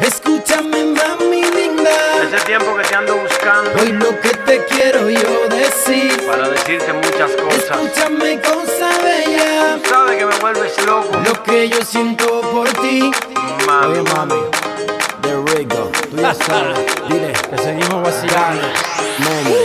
Escúchame, mami linda. Ese tiempo que te ando buscando. Hoy lo que te quiero yo decir. Para decirte muchas cosas. Escúchame, cosa bella. Tú sabes que me vuelves loco. Lo que yo siento por ti. Mami. Oye, mami, de Rico, tú ya sabes. Dile que seguimos vacilando. Mami,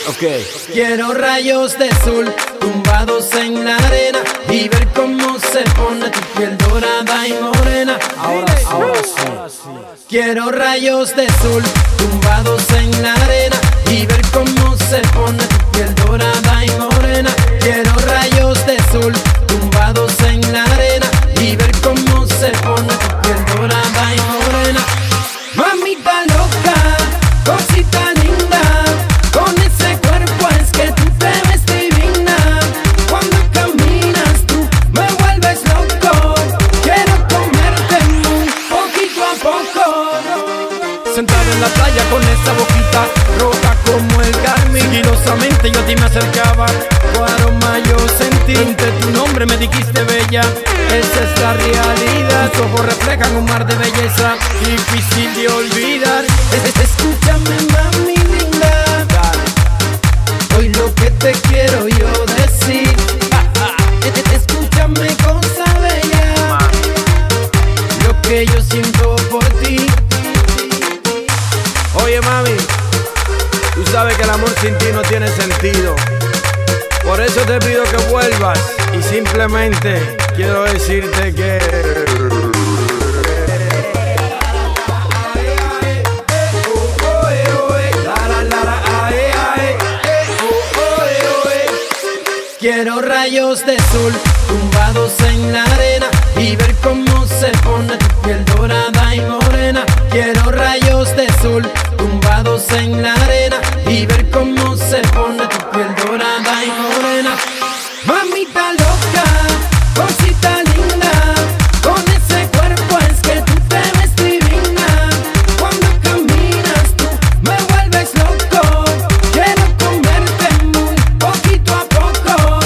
ok. Quiero rayos de sol tumbados en la arena y ver cómo se pone tu piel dorada y morena. Ahora sí. Quiero rayos de sol tumbados en la arena y ver cómo se pone tu piel dorada y morena. Quiero rayos de sol tumbados en la arena y ver cómo se pone tu piel dorada y morena. Mamita loca, cosita linda, con ese cuerpo es que tú te ves divina. Cuando caminas tú me vuelves loco, quiero comerte muy poquito a poco. Sentado en la playa con esa boquita roja como el carmín, sigilosamente yo a ti me acercaba, tu aroma yo sentí. Entre tu nombre me dijiste bella, esa es la realidad. Tus ojos reflejan un mar de belleza, difícil de olvidar. Escúchame, mami linda, hoy lo que te quiero yo decir. Escúchame, cosa bella, lo que yo siento por ti. Oye mami, tú sabes que el amor sin ti no tiene sentido. Por eso te pido que vuelvas y simplemente quiero decirte que quiero rayos de sol tumbados en la arena y ver cómo se pone tu piel dorada y morena. Quiero rayos de sol tumbados en la arena y ver cómo se pone tu piel dorada y morena. Mamita loca, cosita linda, con ese cuerpo es que tú te ves divina. Cuando caminas tú me vuelves loco, quiero comerte muy poquito a poco.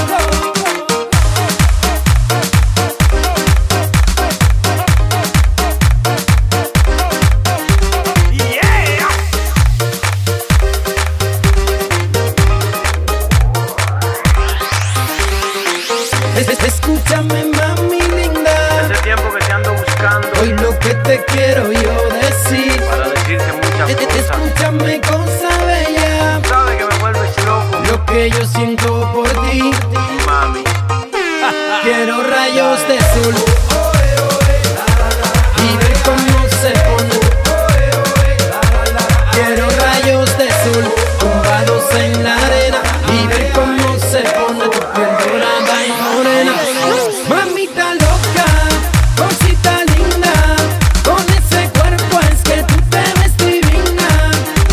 Escúchame, mami linda, Ese tiempo que te ando buscando. hoy lo que te quiero yo decir. Para decirte muchas cosas. Escúchame, cosa bella, Tú sabes que me vuelves loco. lo que yo siento por ti. Mami. Quiero rayos de sol y ver cómo se pone. Quiero rayos de sol tumbados en la arena y ver cómo se pone tu piel dorada y morena. Mamita loca, cosita linda, con ese cuerpo es que tú te ves divina.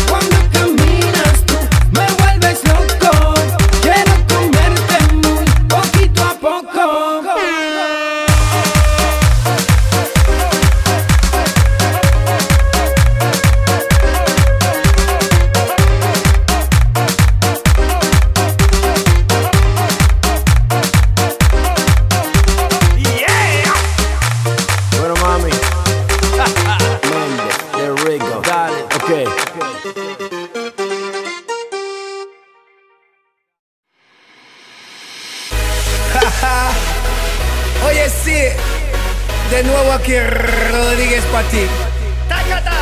Cuando caminas tú me vuelves loco, quiero comerte muy poquito a poco. bueno mami, Méndez, de Rico, dale, ok. Oye, sí, de nuevo aquí Rodríguez para ti.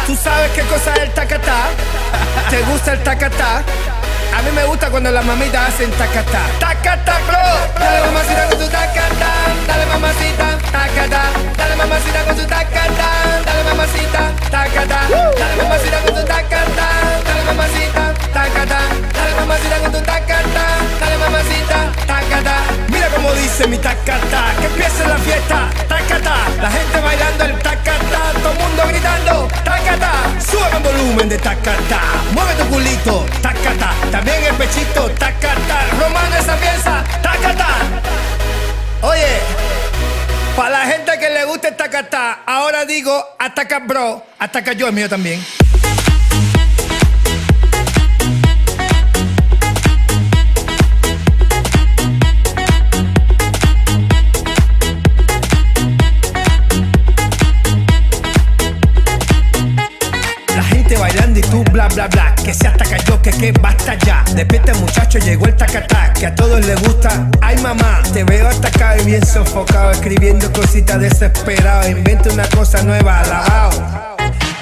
¿Tú sabes qué cosa es el tacatá? ¿Te gusta el tacatá? A mí me gusta cuando las mamitas hacen tacatá. Tacatá, bro. Dale mamacita con tu tacatá. Dale mamacita, tacatá. Dale mamacita con tu tacatá. Dale mamacita, tacatá. Dale mamacita con tu tacatá. Dale mamacita, tacatá. Dale mamacita con tu tacatá. Dale mamacita, tacatá. Mira cómo dice mi tacatá. Que empiece la fiesta, tacatá. La gente bailando el tacatá. Todo el mundo gritando, tacatá. Sube el volumen de tacatá. Mueve tu culito, tacatá. También el pechito, tacatá. Romano esa pieza, tacatá. Oye, para la gente que le gusta el tacatá, ahora digo, ataca bro, ataca yo, el mío también. bailando y tú bla bla bla. Que se ataca yo, que basta ya. Despierta muchacho, llegó el tacatá, que a todos les gusta. Ay mamá, te veo atacado y bien sofocado, escribiendo cositas desesperado. Inventa una cosa nueva, alabao.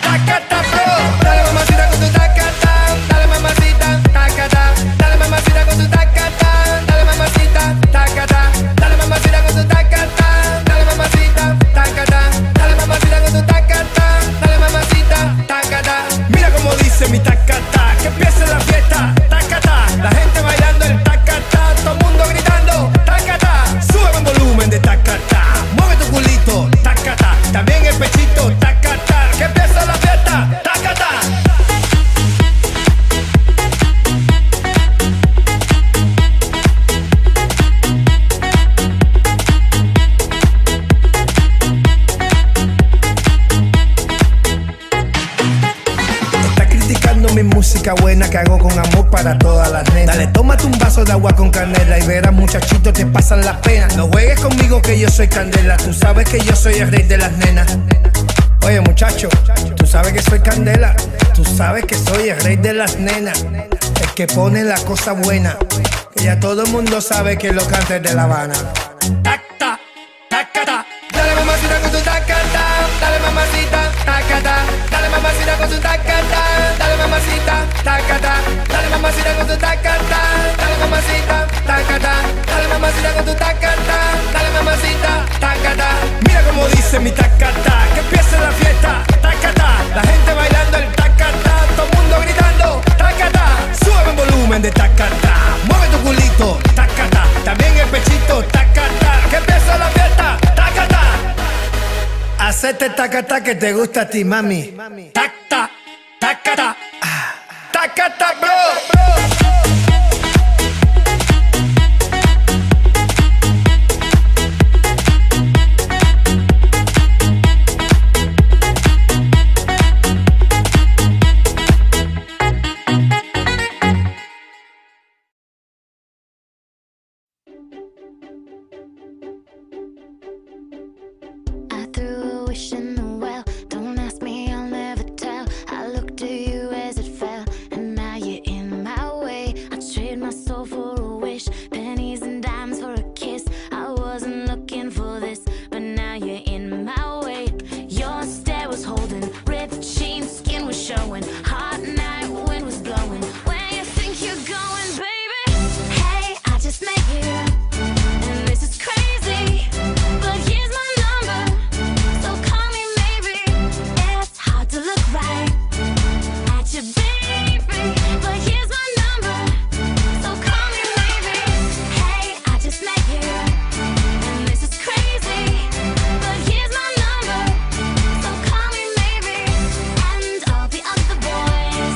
Tacata bro, dale mamacita con tu tacata, dale mamacita, tacata, dale mamacita con tu tacata, dale mamacita, tacata, dale mamacita con tu tacata, dale mamacita, tacata, dale mamacita con tu tacata, dale mamacita, tacata. Mira como dice mi tacata, que empiece la fiesta, tacata, la gente bailando el tacata, todo el mundo gritando, tacata, sube el volumen de tacata, mueve tu culito, tacata, también el pechito, tacata, que empieza la fiesta, tacata. Mi música buena que hago con amor para todas las nenas. Dale, tómate un vaso de agua con canela y verás muchachito te pasan las penas. No juegues conmigo que yo soy candela, tú sabes que yo soy el rey de las nenas. Oye muchacho, tú sabes que soy candela, tú sabes que soy el rey de las nenas. El que pone la cosa buena, que ya todo el mundo sabe que lo canta es de La Habana. Tacta, tacata, dale mamacita con tu tacata, dale mamacita, tacata, dale mamacita con tu tacata, dale mamacita, tacata, dale mamacita con tu tacata, dale mamacita, tacata, dale mamacita con tu tacata, dale mamacita, tacata. Mira como dice mi tacata, que empiece la fiesta, tacata, la gente bailando el tacata, todo el mundo gritando, tacata, sube el volumen de tacata, mueve tu culito, tacata, también el pechito, tacata, que empiece la fiesta, tacata. Hacete tacata que te gusta a ti, mami. Tacta, tacata, tacata, bro. In the well, don't ask me, I'll never tell. I looked to you as it fell, and now you're in my way. I trade my soul for a wish, pennies and dimes for a kiss. I wasn't looking for this, but now you're in my way. Your stare was holding, ripped jeans, skin was showing. Hot night, wind was blowing. Where you think you're going, baby? Hey, I just met you, and this is crazy, but here's my number. To look right at you, baby, but here's my number, so call me maybe. Hey, I just met you, and this is crazy, but here's my number, so call me maybe. And all the other boys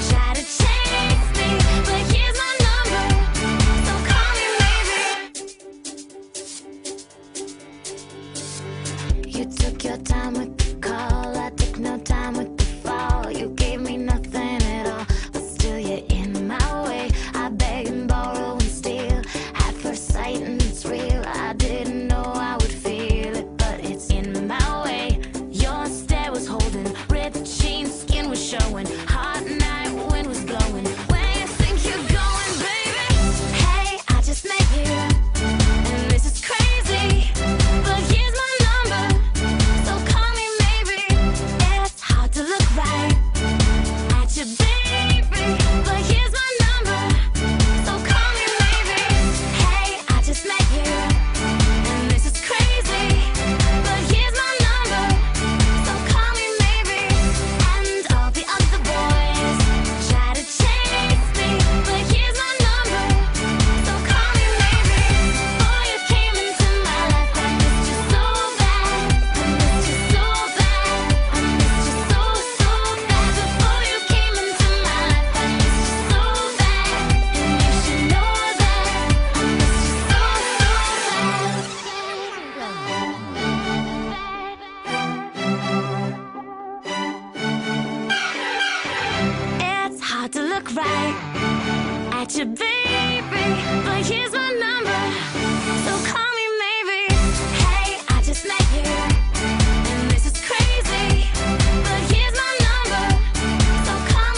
try to chase me, but here's my number, so call me maybe. You took your time with the call, I took no time with the fall. You gave me nothing at all, but still you're in my way. I beg and borrow and steal at first sight, and it's real. I didn't know I would feel it, but it's in my way. Your stare was holding, ripped jeans, skin was showing. Hot night, wind was blowing. Where you think you're going, baby? Hey, I just met you, and this is crazy, but here's my number, so call me maybe. It's hard to look right at you, baby, but here's my number, so call me maybe. Hey, I just met you, and this is crazy, but here's my number, so call me maybe. And all the other boys try to chase me, but here's my number, so call me maybe. Before you came into my life, I missed you so bad, I missed you so bad, I missed you so, so bad. Before you came into my life, I missed you so bad, and you should know that I missed you so, so bad. It's hard to look right at you, baby, but here's my number, so call me maybe. Hey, I just met you, and this is crazy, but here's my number, so call me